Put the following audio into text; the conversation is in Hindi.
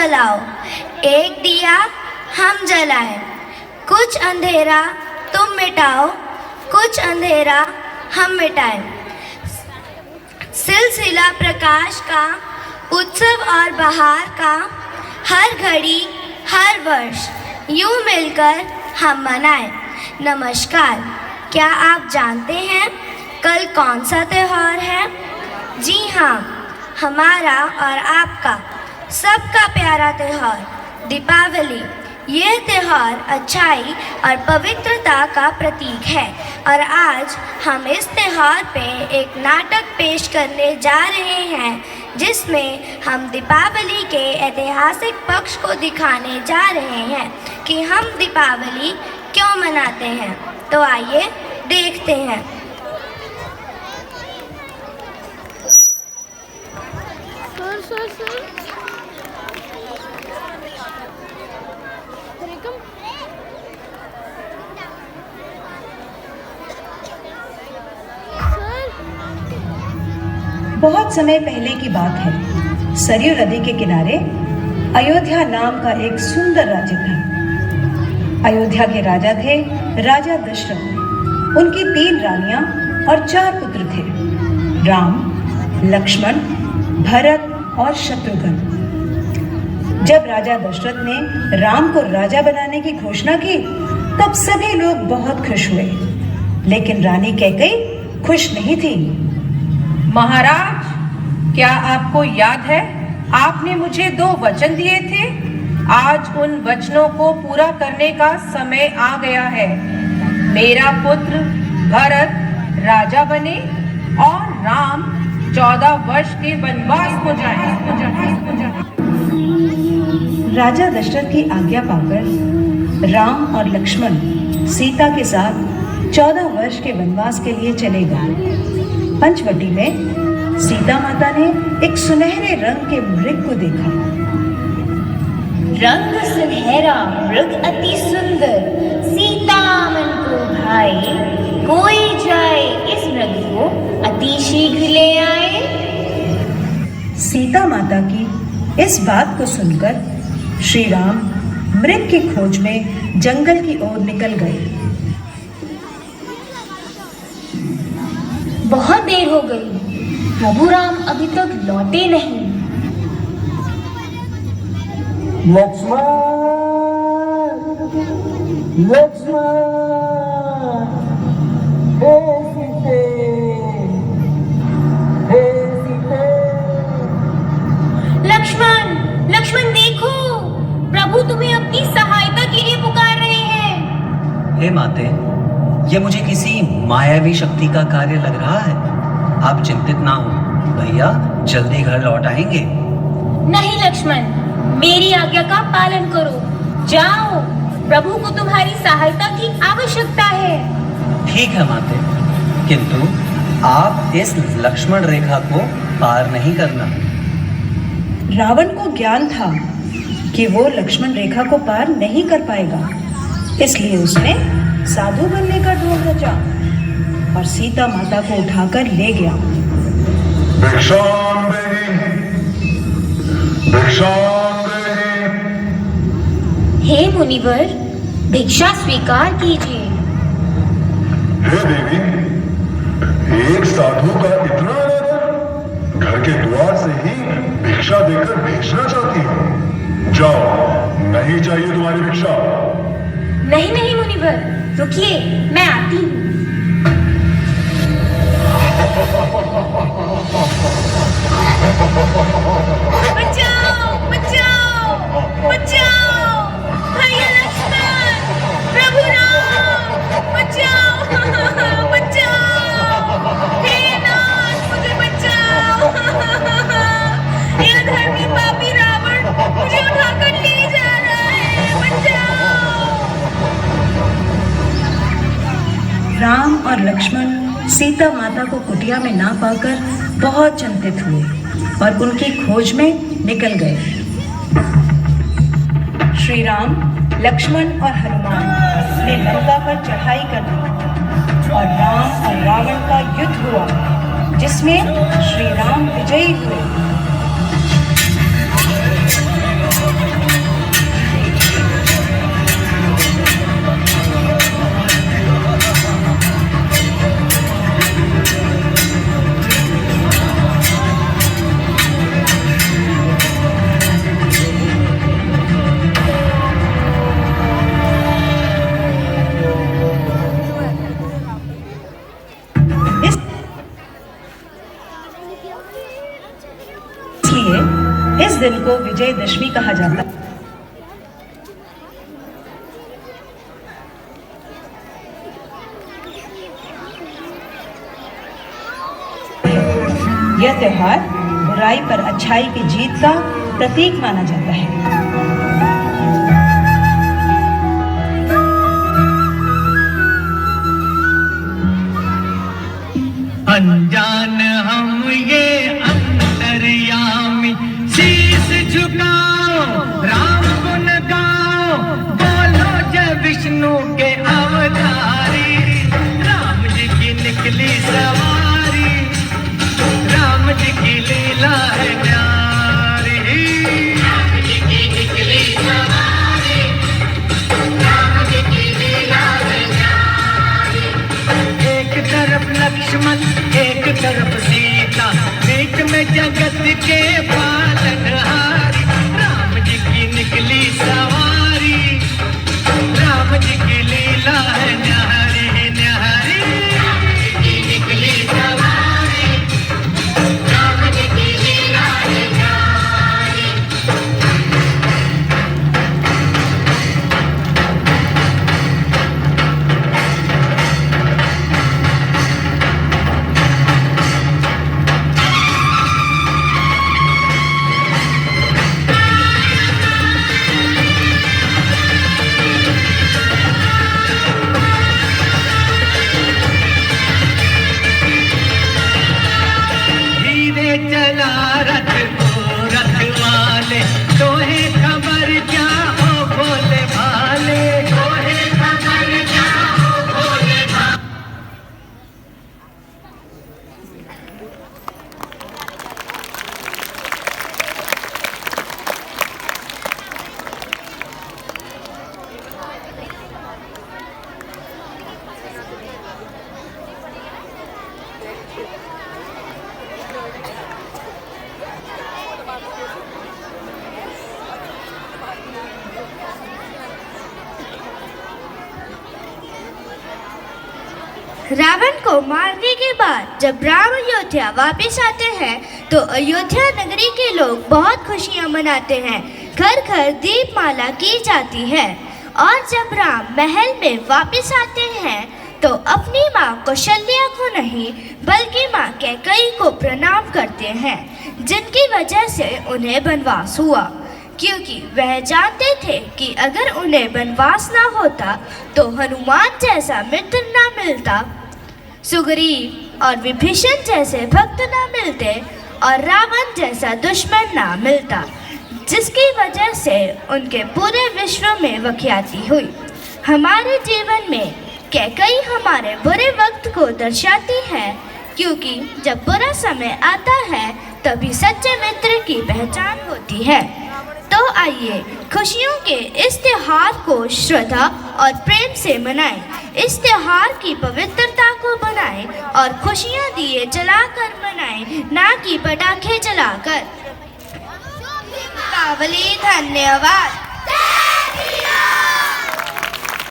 जलाओ, एक दिया हम जलाएं। कुछ अंधेरा तुम मिटाओ, कुछ अंधेरा हम मिटाएं। सिलसिला प्रकाश का, उत्सव और बहार का, हर घड़ी हर वर्ष यूं मिलकर हम मनाएं। नमस्कार, क्या आप जानते हैं कल कौन सा त्यौहार है? जी हाँ, हमारा और आपका सबका प्यारा त्यौहार दीपावली। यह त्यौहार अच्छाई और पवित्रता का प्रतीक है और आज हम इस त्यौहार पे एक नाटक पेश करने जा रहे हैं जिसमें हम दीपावली के ऐतिहासिक पक्ष को दिखाने जा रहे हैं कि हम दीपावली क्यों मनाते हैं। तो आइए देखते हैं। बहुत समय पहले की बात है। सरयू नदी के किनारे अयोध्या नाम का एक सुंदर राज्य था। अयोध्या के राजा थे राजा दशरथ। उनकी 3 रानियां और 4 पुत्र थे, राम, लक्ष्मण, भरत और शत्रुघ्न। जब राजा दशरथ ने राम को राजा बनाने की घोषणा की तब सभी लोग बहुत खुश हुए, लेकिन रानी कैकेयी खुश नहीं थी। महाराज, क्या आपको याद है आपने मुझे 2 वचन दिए थे? आज उन वचनों को पूरा करने का समय आ गया है। मेरा पुत्र भरत राजा बने और राम 14 वर्ष के वनवास को जाए। राजा दशरथ की आज्ञा पाकर राम और लक्ष्मण सीता के साथ 14 वर्ष के वनवास के लिए चले गए। पंचवटी में सीता माता ने एक सुनहरे रंग के मृग को देखा। रंग सुनहरा मृग अति सुंदर, सीता मन को भाए। कोई जाए इस मृग को अति शीघ्र ले आए। सीता माता की इस बात को सुनकर श्री राम मृग की खोज में जंगल की ओर निकल गए। बहुत देर हो गई, प्रभु राम अभी तक लौटे नहीं। लक्ष्मण, लक्ष्मण, हे सीते, हे सीते। लक्ष्मण, लक्ष्मण देखो, प्रभु तुम्हें अपनी सहायता के लिए पुकार रहे हैं। हे माते, यह मुझे किसी मायावी शक्ति का कार्य लग रहा है। आप चिंतित ना हो, भैया जल्दी घर लौट आएंगे। नहीं लक्ष्मण, मेरी आज्ञा का पालन करो। जाओ, प्रभु को तुम्हारी सहायता की आवश्यकता है। ठीक है माते, किंतु आप इस लक्ष्मण रेखा को पार नहीं करना। रावण को ज्ञान था कि वो लक्ष्मण रेखा को पार नहीं कर पाएगा, इसलिए उसने साधु बनने का ढोंग रचा और सीता माता को उठाकर ले गया। भिक्षाम देहि, भिक्षाम देहि। हे मुनिवर, भिक्षा स्वीकार कीजिए। हे देवी, एक साधु का इतना आदर, घर के द्वार से ही भिक्षा देकर भेजना चाहती हो। जाओ, नहीं चाहिए तुम्हारी भिक्षा। नहीं नहीं मुनिवर, रुकिए, मैं आती हूँ। बचाओ, बचाओ, बचाओ, भैया लक्ष्मण, प्रभु राम, बचाओ, बचाओ, हे नाथ, मुझे बचाओ। यह धर्मी पापी रावण मुझे उठाकर ले जा रहा है, बचाओ। राम और लक्ष्मण सीता माता को कुटिया में ना पाकर बहुत चिंतित हुए और उनकी खोज में निकल गए। श्री राम, लक्ष्मण और हनुमान ने लंका पर चढ़ाई कर दी और राम और रावण का युद्ध हुआ, जिसमें श्री राम विजयी हुए। दिन को विजयदशमी कहा जाता है। यह त्योहार बुराई पर अच्छाई की जीत का प्रतीक माना जाता है। अनजान हम ये अंतर्यामी, शीश झुकाओ राम गुण गाओ, बोलो जय विष्णु के अवतारी, राम जी की निकली सवारी, राम जी की लीला है न्यारी, राम जी की निकली सवारी, राम जी की लीला है न्यारी। एक तरफ लक्ष्मण एक तरफ सीता, बीच में जगत के पालनहारी, राम जी की निकली सवारी, राम जी की लीला है न्यारी न्यारी, राम जी की निकली सवारी, राम जी की लीला है न्यारी। धीरे चला रथ को रखवाले, तोहे खबर क्या हो भोले भाले, तोहे खबर क्या हो भोले भाले। रावण को मारने के बाद जब राम अयोध्या वापस आते हैं तो अयोध्या नगरी के लोग बहुत खुशियां मनाते हैं। घर घर दीपमाला की जाती है और जब राम महल में वापस आते हैं तो अपनी माँ कौशल्या को नहीं बल्कि माँ कैकेयी को प्रणाम करते हैं, जिनकी वजह से उन्हें वनवास हुआ, क्योंकि वह जानते थे कि अगर उन्हें वनवास ना होता तो हनुमान जैसा मित्र ना मिलता, सुग्रीव और विभीषण जैसे भक्त ना मिलते और रावण जैसा दुश्मन ना मिलता, जिसकी वजह से उनके पूरे विश्व में विख्याति हुई। हमारे जीवन में कैकेयी हमारे बुरे वक्त को दर्शाती है, क्योंकि जब बुरा समय आता है तभी सच्चे मित्र की पहचान होती है। तो आइए खुशियों के इस त्योहार को श्रद्धा और प्रेम से मनाएं। इस त्योहार की पवित्रता को बनाएं और खुशियां दिए जलाकर मनाएं, ना कि पटाखे जलाकर। दीपावली। धन्यवाद।